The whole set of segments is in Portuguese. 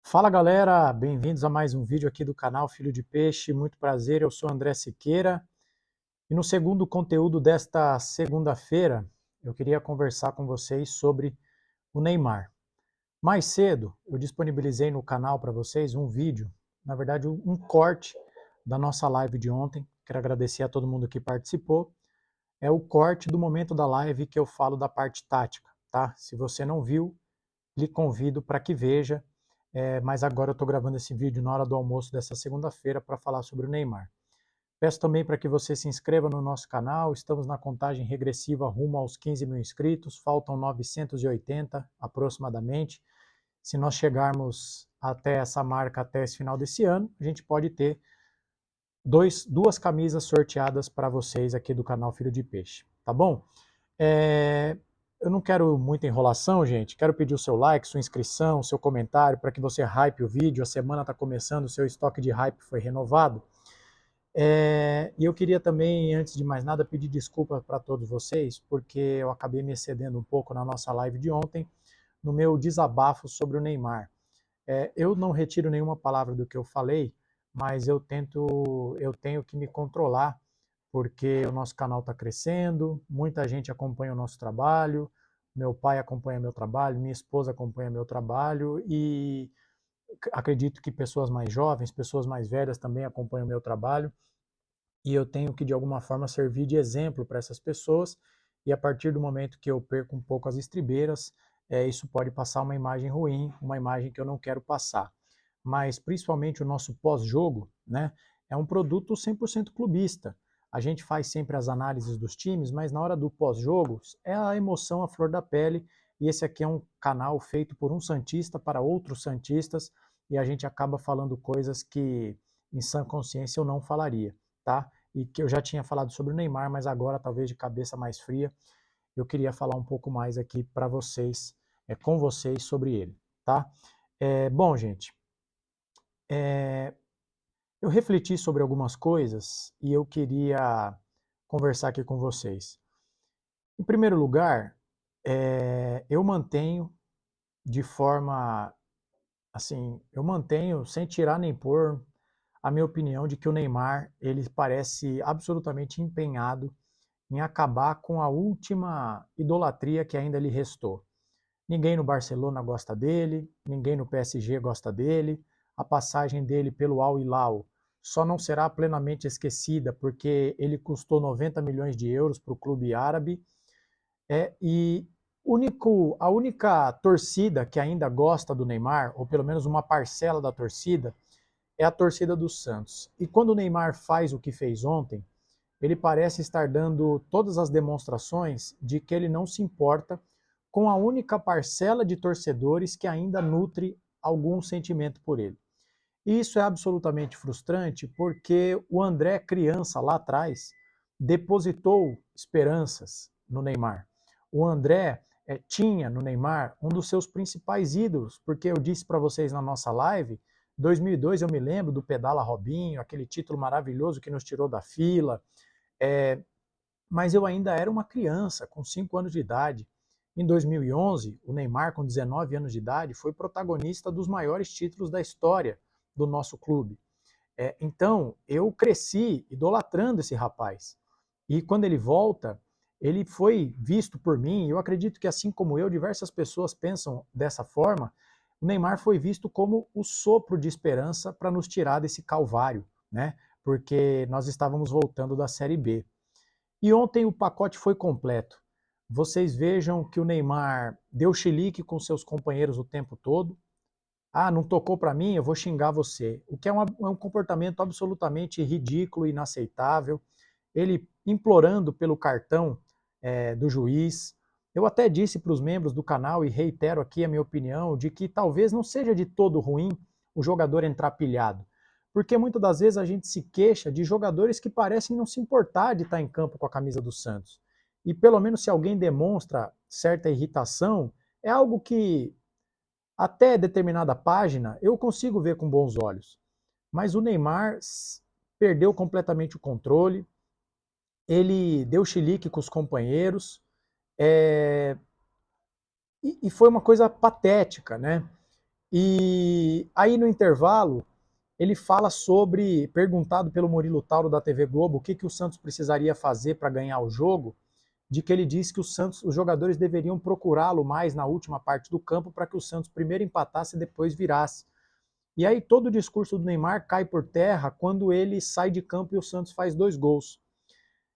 Fala galera, bem-vindos a mais um vídeo aqui do canal Filho de Peixe. Muito prazer, eu sou André Siqueira e no segundo conteúdo desta segunda-feira eu queria conversar com vocês sobre o Neymar. Mais cedo eu disponibilizei no canal para vocês um vídeo, na verdade um corte da nossa live de ontem. Quero agradecer a todo mundo que participou. É o corte do momento da live que eu falo da parte tática, tá? Se você não viu, lhe convido para que veja. Mas agora eu estou gravando esse vídeo na hora do almoço dessa segunda-feira para falar sobre o Neymar. Peço também para que você se inscreva no nosso canal, estamos na contagem regressiva rumo aos 15 mil inscritos, faltam 980 aproximadamente. Se nós chegarmos até essa marca até esse final desse ano, a gente pode ter duas camisas sorteadas para vocês aqui do canal Filho de Peixe, tá bom? Eu não quero muita enrolação, gente. Quero pedir o seu like, sua inscrição, seu comentário para que você hype o vídeo. A semana está começando, o seu estoque de hype foi renovado. E eu queria também, antes de mais nada, pedir desculpa para todos vocês, porque eu acabei me excedendo um pouco na nossa live de ontem, no meu desabafo sobre o Neymar. Eu não retiro nenhuma palavra do que eu falei, mas eu tenho que me controlar porque o nosso canal está crescendo, muita gente acompanha o nosso trabalho, meu pai acompanha meu trabalho, minha esposa acompanha meu trabalho e acredito que pessoas mais jovens, pessoas mais velhas também acompanham o meu trabalho e eu tenho que de alguma forma servir de exemplo para essas pessoas e a partir do momento que eu perco um pouco as estribeiras, isso pode passar uma imagem ruim, uma imagem que eu não quero passar. Mas principalmente o nosso pós-jogo, né, é um produto 100% clubista. A gente faz sempre as análises dos times, mas na hora do pós-jogo é a emoção à flor da pele. E esse aqui é um canal feito por um santista para outros santistas e a gente acaba falando coisas que em sã consciência eu não falaria, tá? E que eu já tinha falado sobre o Neymar, mas agora talvez de cabeça mais fria eu queria falar um pouco mais aqui para vocês, com vocês sobre ele, tá? Bom, gente, eu refleti sobre algumas coisas e eu queria conversar aqui com vocês. Em primeiro lugar, eu mantenho de forma, assim, eu mantenho sem tirar nem pôr a minha opinião de que o Neymar, ele parece absolutamente empenhado em acabar com a última idolatria que ainda lhe restou. Ninguém no Barcelona gosta dele, ninguém no PSG gosta dele. A passagem dele pelo Al Hilal só não será plenamente esquecida porque ele custou 90 milhões de euros para o clube árabe. E a única torcida que ainda gosta do Neymar, ou pelo menos uma parcela da torcida, é a torcida do Santos. E quando o Neymar faz o que fez ontem, ele parece estar dando todas as demonstrações de que ele não se importa com a única parcela de torcedores que ainda nutre algum sentimento por ele. E isso é absolutamente frustrante porque o André, criança lá atrás, depositou esperanças no Neymar. O André tinha no Neymar um dos seus principais ídolos, porque eu disse para vocês na nossa live, 2002 eu me lembro do Pedala Robinho, aquele título maravilhoso que nos tirou da fila, mas eu ainda era uma criança, com 5 anos de idade. Em 2011, o Neymar, com 19 anos de idade, foi protagonista dos maiores títulos da história do nosso clube. Então, eu cresci idolatrando esse rapaz. E quando ele volta, ele foi visto por mim, eu acredito que assim como eu, diversas pessoas pensam dessa forma, o Neymar foi visto como o sopro de esperança para nos tirar desse calvário, né? Porque nós estávamos voltando da Série B. E ontem o pacote foi completo. Vocês vejam que o Neymar deu chilique com seus companheiros o tempo todo. Ah, não tocou para mim, eu vou xingar você. O que é um comportamento absolutamente ridículo e inaceitável. Ele implorando pelo cartão do juiz. Eu até disse para os membros do canal, e reitero aqui a minha opinião, de que talvez não seja de todo ruim o jogador entrar pilhado. Porque muitas das vezes a gente se queixa de jogadores que parecem não se importar de estar em campo com a camisa do Santos. E pelo menos se alguém demonstra certa irritação, é algo que até determinada página eu consigo ver com bons olhos. Mas o Neymar perdeu completamente o controle, ele deu chilique com os companheiros, e foi uma coisa patética, né? E aí no intervalo, ele fala sobre, perguntado pelo Murilo Tauro da TV Globo, o que o Santos precisaria fazer para ganhar o jogo, de que ele disse que os jogadores deveriam procurá-lo mais na última parte do campo para que o Santos primeiro empatasse e depois virasse. E aí todo o discurso do Neymar cai por terra quando ele sai de campo e o Santos faz 2 gols.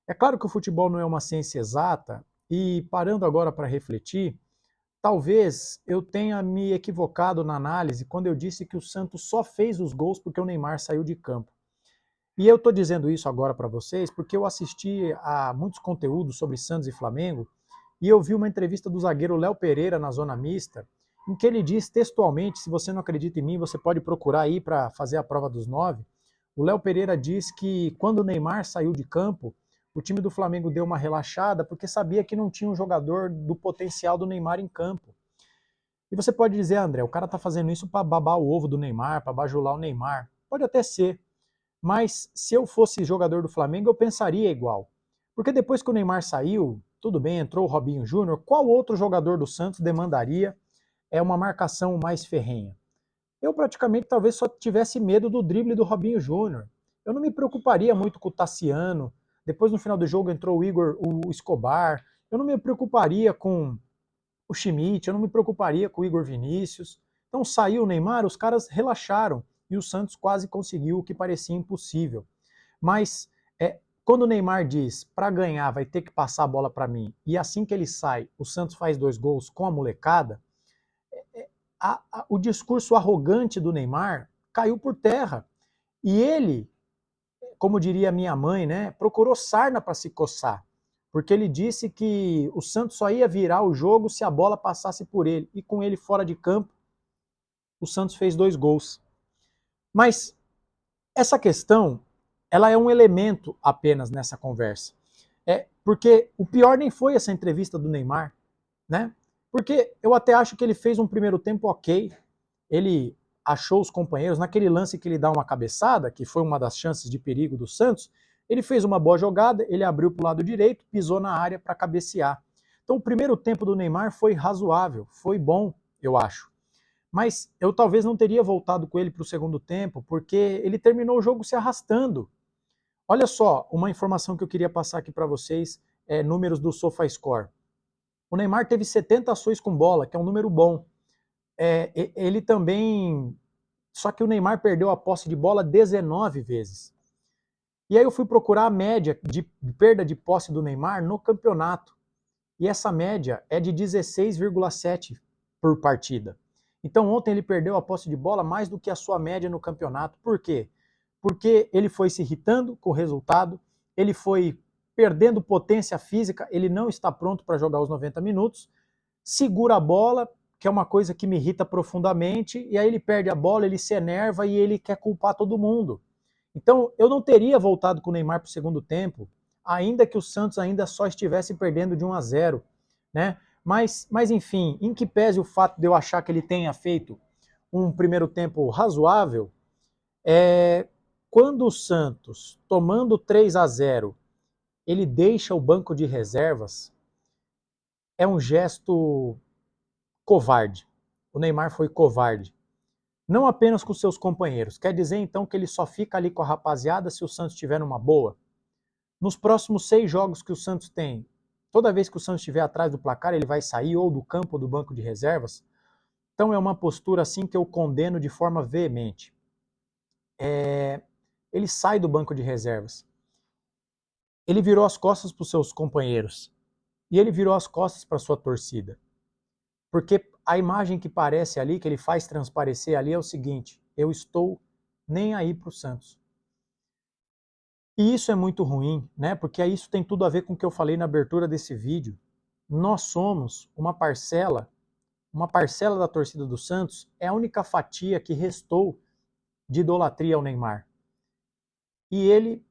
É claro que o futebol não é uma ciência exata, e parando agora para refletir, talvez eu tenha me equivocado na análise quando eu disse que o Santos só fez os gols porque o Neymar saiu de campo. E eu estou dizendo isso agora para vocês porque eu assisti a muitos conteúdos sobre Santos e Flamengo e eu vi uma entrevista do zagueiro Léo Pereira na Zona Mista, em que ele diz textualmente, se você não acredita em mim, você pode procurar aí para fazer a prova dos 9. O Léo Pereira diz que quando o Neymar saiu de campo, o time do Flamengo deu uma relaxada porque sabia que não tinha um jogador do potencial do Neymar em campo. E você pode dizer, André, o cara está fazendo isso para babar o ovo do Neymar, para bajular o Neymar. Pode até ser, mas se eu fosse jogador do Flamengo, eu pensaria igual. Porque depois que o Neymar saiu, tudo bem, entrou o Robinho Júnior, qual outro jogador do Santos demandaria uma marcação mais ferrenha? Eu praticamente talvez só tivesse medo do drible do Robinho Júnior. Eu não me preocuparia muito com o Tassiano. Depois no final do jogo entrou o Escobar. Eu não me preocuparia com o Schmidt, eu não me preocuparia com o Igor Vinícius. Então saiu o Neymar, os caras relaxaram e o Santos quase conseguiu o que parecia impossível. Mas quando o Neymar diz, para ganhar vai ter que passar a bola para mim, e assim que ele sai, o Santos faz 2 gols com a molecada, o discurso arrogante do Neymar caiu por terra. E ele, como diria minha mãe, né, procurou sarna para se coçar, porque ele disse que o Santos só ia virar o jogo se a bola passasse por ele, e com ele fora de campo, o Santos fez 2 gols. Mas essa questão, ela é um elemento apenas nessa conversa. Porque o pior nem foi essa entrevista do Neymar, né? Porque eu até acho que ele fez um primeiro tempo ok, ele achou os companheiros, naquele lance que ele dá uma cabeçada, que foi uma das chances de perigo do Santos, ele fez uma boa jogada, ele abriu para o lado direito, pisou na área para cabecear. Então o primeiro tempo do Neymar foi razoável, foi bom, eu acho. Mas eu talvez não teria voltado com ele para o segundo tempo, porque ele terminou o jogo se arrastando. Olha só, uma informação que eu queria passar aqui para vocês, números do SofaScore. O Neymar teve 70 ações com bola, que é um número bom. Ele também... Só que o Neymar perdeu a posse de bola 19 vezes. E aí eu fui procurar a média de perda de posse do Neymar no campeonato. E essa média é de 16,7 por partida. Então ontem ele perdeu a posse de bola mais do que a sua média no campeonato. Por quê? Porque ele foi se irritando com o resultado, ele foi perdendo potência física, ele não está pronto para jogar os 90 minutos, segura a bola, que é uma coisa que me irrita profundamente, e aí ele perde a bola, ele se enerva e ele quer culpar todo mundo. Então, eu não teria voltado com o Neymar para o segundo tempo, ainda que o Santos ainda só estivesse perdendo de 1-0, né? Mas enfim, em que pese o fato de eu achar que ele tenha feito um primeiro tempo razoável, quando o Santos, tomando 3-0, ele deixa o banco de reservas, é um gesto covarde. O Neymar foi covarde. Não apenas com seus companheiros. Quer dizer, então, que ele só fica ali com a rapaziada se o Santos estiver numa boa? Nos próximos 6 jogos que o Santos tem, toda vez que o Santos estiver atrás do placar, ele vai sair ou do campo ou do banco de reservas? Então é uma postura assim que eu condeno de forma veemente. Ele sai do banco de reservas. Ele virou as costas para os seus companheiros. E ele virou as costas para a sua torcida. Porque a imagem que parece ali, que ele faz transparecer ali, é o seguinte: eu estou nem aí para o Santos. E isso é muito ruim, né? Porque isso tem tudo a ver com o que eu falei na abertura desse vídeo. Nós somos uma parcela da torcida do Santos, é a única fatia que restou de idolatria ao Neymar. E ele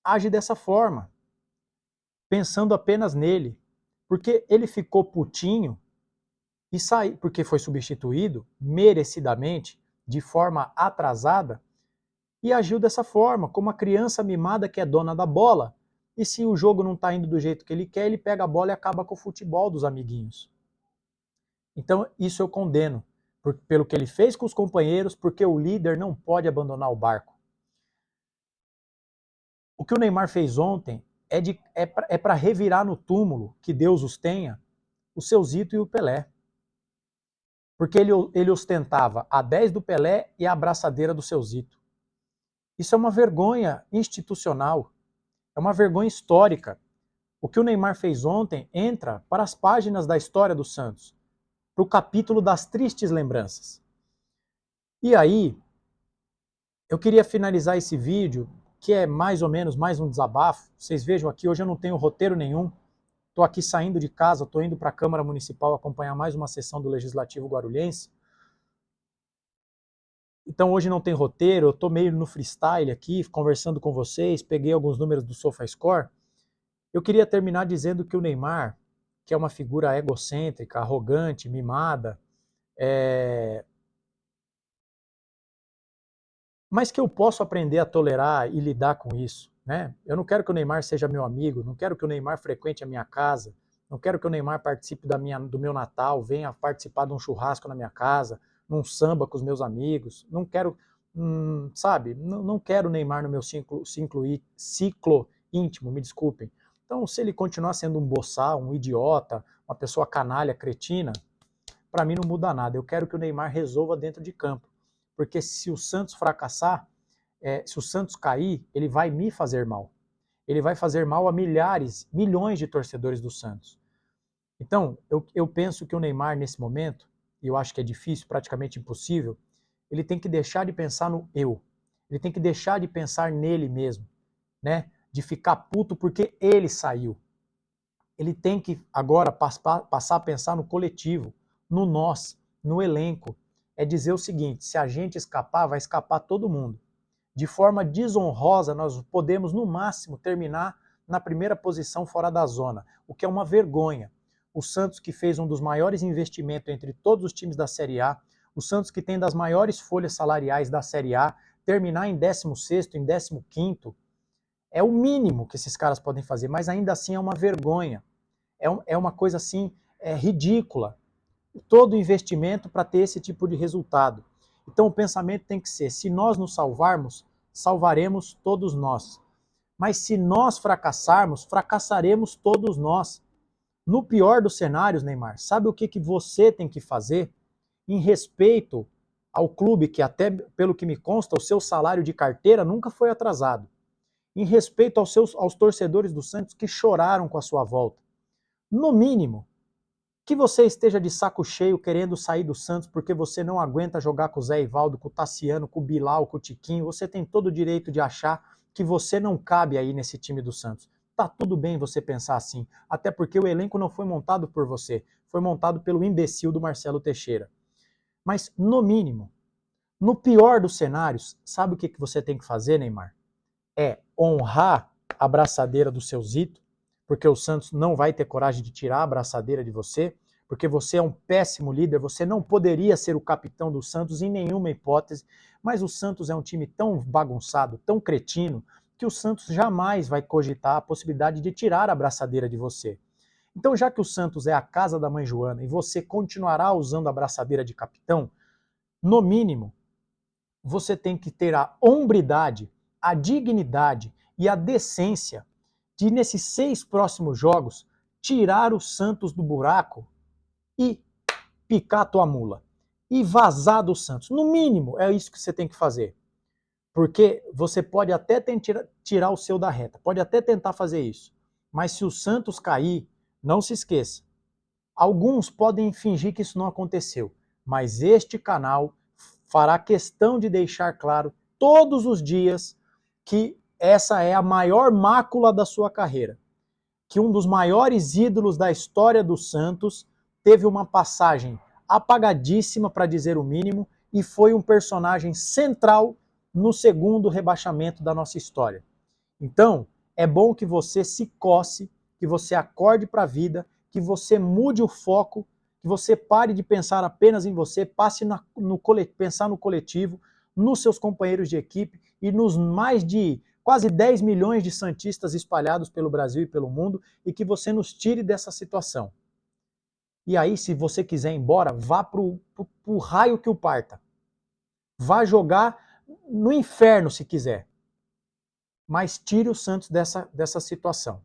age dessa forma, pensando apenas nele, porque ele ficou putinho e saiu, porque foi substituído merecidamente, de forma atrasada, e agiu dessa forma, como a criança mimada que é dona da bola, e se o jogo não está indo do jeito que ele quer, ele pega a bola e acaba com o futebol dos amiguinhos. Então isso eu condeno, pelo que ele fez com os companheiros, porque o líder não pode abandonar o barco. O que o Neymar fez ontem é para revirar no túmulo, que Deus os tenha, o seu Zito e o Pelé. Porque ele ostentava a 10 do Pelé e a abraçadeira do seu Zito. Isso é uma vergonha institucional, é uma vergonha histórica. O que o Neymar fez ontem entra para as páginas da história do Santos, para o capítulo das tristes lembranças. E aí, eu queria finalizar esse vídeo, que é mais ou menos mais um desabafo. Vocês vejam aqui, hoje eu não tenho roteiro nenhum. Estou aqui saindo de casa, estou indo para a Câmara Municipal acompanhar mais uma sessão do Legislativo Guarulhense. Então hoje não tem roteiro, eu estou meio no freestyle aqui, conversando com vocês, peguei alguns números do SofaScore. Eu queria terminar dizendo que o Neymar, que é uma figura egocêntrica, arrogante, mimada, mas que eu posso aprender a tolerar e lidar com isso, né? Eu não quero que o Neymar seja meu amigo, não quero que o Neymar frequente a minha casa, não quero que o Neymar participe do meu Natal, venha participar de um churrasco na minha casa, num samba com os meus amigos, não quero, sabe, não quero o Neymar no meu ciclo íntimo, me desculpem. Então, se ele continuar sendo um boçal, um idiota, uma pessoa canalha, cretina, para mim não muda nada. Eu quero que o Neymar resolva dentro de campo. Porque se o Santos fracassar, se o Santos cair, ele vai me fazer mal. Ele vai fazer mal a milhares, milhões de torcedores do Santos. Então, eu penso que o Neymar, nesse momento, e eu acho que é difícil, praticamente impossível, ele tem que deixar de pensar no eu. Ele tem que deixar de pensar nele mesmo, né? De ficar puto porque ele saiu. Ele tem que agora passar a pensar no coletivo, no nós, no elenco. É dizer o seguinte: se a gente escapar, vai escapar todo mundo. De forma desonrosa, nós podemos, no máximo, terminar na primeira posição fora da zona, o que é uma vergonha. O Santos, que fez um dos maiores investimentos entre todos os times da Série A, o Santos, que tem das maiores folhas salariais da Série A, terminar em 16º, em 15º, é o mínimo que esses caras podem fazer, mas ainda assim é uma vergonha. É uma coisa assim, ridícula. Todo investimento para ter esse tipo de resultado. Então o pensamento tem que ser: se nós nos salvarmos, salvaremos todos nós. Mas se nós fracassarmos, fracassaremos todos nós. No pior dos cenários, Neymar, sabe o que você tem que fazer? Em respeito ao clube, que até pelo que me consta, o seu salário de carteira nunca foi atrasado. Em respeito aos torcedores do Santos que choraram com a sua volta. No mínimo, que você esteja de saco cheio querendo sair do Santos porque você não aguenta jogar com o Zé Ivaldo, com o Tassiano, com o Bilal, com o Tiquinho, você tem todo o direito de achar que você não cabe aí nesse time do Santos. Tá tudo bem você pensar assim, até porque o elenco não foi montado por você, foi montado pelo imbecil do Marcelo Teixeira. Mas, no mínimo, no pior dos cenários, sabe o que você tem que fazer, Neymar? É honrar a braçadeira do seu Zito, porque o Santos não vai ter coragem de tirar a abraçadeira de você, porque você é um péssimo líder, você não poderia ser o capitão do Santos em nenhuma hipótese, mas o Santos é um time tão bagunçado, tão cretino, que o Santos jamais vai cogitar a possibilidade de tirar a abraçadeira de você. Então, já que o Santos é a casa da mãe Joana e você continuará usando a abraçadeira de capitão, no mínimo, você tem que ter a hombridade, a dignidade e a decência de, nesses 6 próximos jogos, tirar o Santos do buraco e picar a tua mula. E vazar do Santos. No mínimo, é isso que você tem que fazer. Porque você pode até tirar o seu da reta, pode até tentar fazer isso. Mas se o Santos cair, não se esqueça. Alguns podem fingir que isso não aconteceu, mas este canal fará questão de deixar claro todos os dias que essa é a maior mácula da sua carreira. Que um dos maiores ídolos da história do Santos teve uma passagem apagadíssima, para dizer o mínimo, e foi um personagem central no segundo rebaixamento da nossa história. Então, é bom que você se coce, que você acorde para a vida, que você mude o foco, que você pare de pensar apenas em você, passe pensar no coletivo, nos seus companheiros de equipe e nos mais de quase 10 milhões de santistas espalhados pelo Brasil e pelo mundo, e que você nos tire dessa situação. E aí, se você quiser ir embora, vá pro raio que o parta. Vá jogar no inferno se quiser. Mas tire o Santos dessa situação.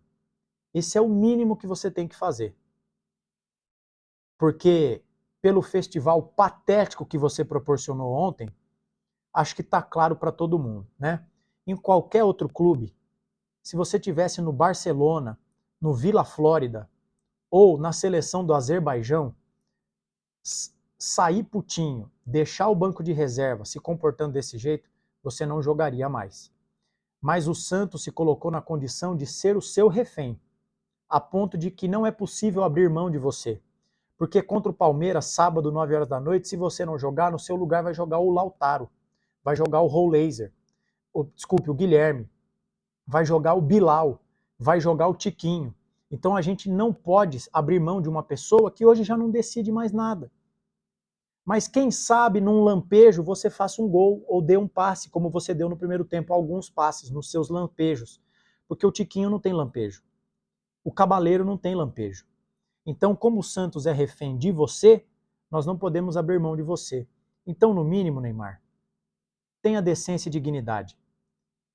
Esse é o mínimo que você tem que fazer. Porque, pelo festival patético que você proporcionou ontem, acho que está claro para todo mundo, né? Em qualquer outro clube, se você tivesse no Barcelona, no Vila Flórida ou na seleção do Azerbaijão, sair putinho, deixar o banco de reserva se comportando desse jeito, você não jogaria mais. Mas o Santos se colocou na condição de ser o seu refém, a ponto de que não é possível abrir mão de você. Porque contra o Palmeiras, sábado, 9 horas da noite, se você não jogar, no seu lugar vai jogar o Lautaro, vai jogar o Rollaser, desculpe, o Guilherme, vai jogar o Bilal, vai jogar o Tiquinho. Então a gente não pode abrir mão de uma pessoa que hoje já não decide mais nada. Mas quem sabe num lampejo você faça um gol ou dê um passe, como você deu no primeiro tempo, alguns passes nos seus lampejos. Porque o Tiquinho não tem lampejo. O Cabaleiro não tem lampejo. Então, como o Santos é refém de você, nós não podemos abrir mão de você. Então, no mínimo, Neymar, tenha decência e dignidade.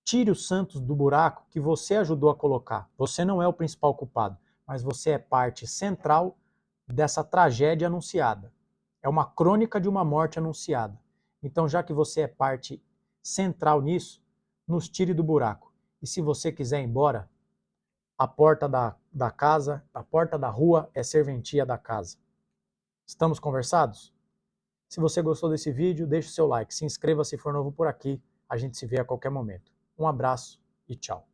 Tire o Santos do buraco que você ajudou a colocar. Você não é o principal culpado, mas você é parte central dessa tragédia anunciada. É uma crônica de uma morte anunciada. Então, já que você é parte central nisso, nos tire do buraco. E se você quiser ir embora, a porta da casa, a porta da rua é serventia da casa. Estamos conversados? Se você gostou desse vídeo, deixe o seu like, se inscreva se for novo por aqui, a gente se vê a qualquer momento. Um abraço e tchau.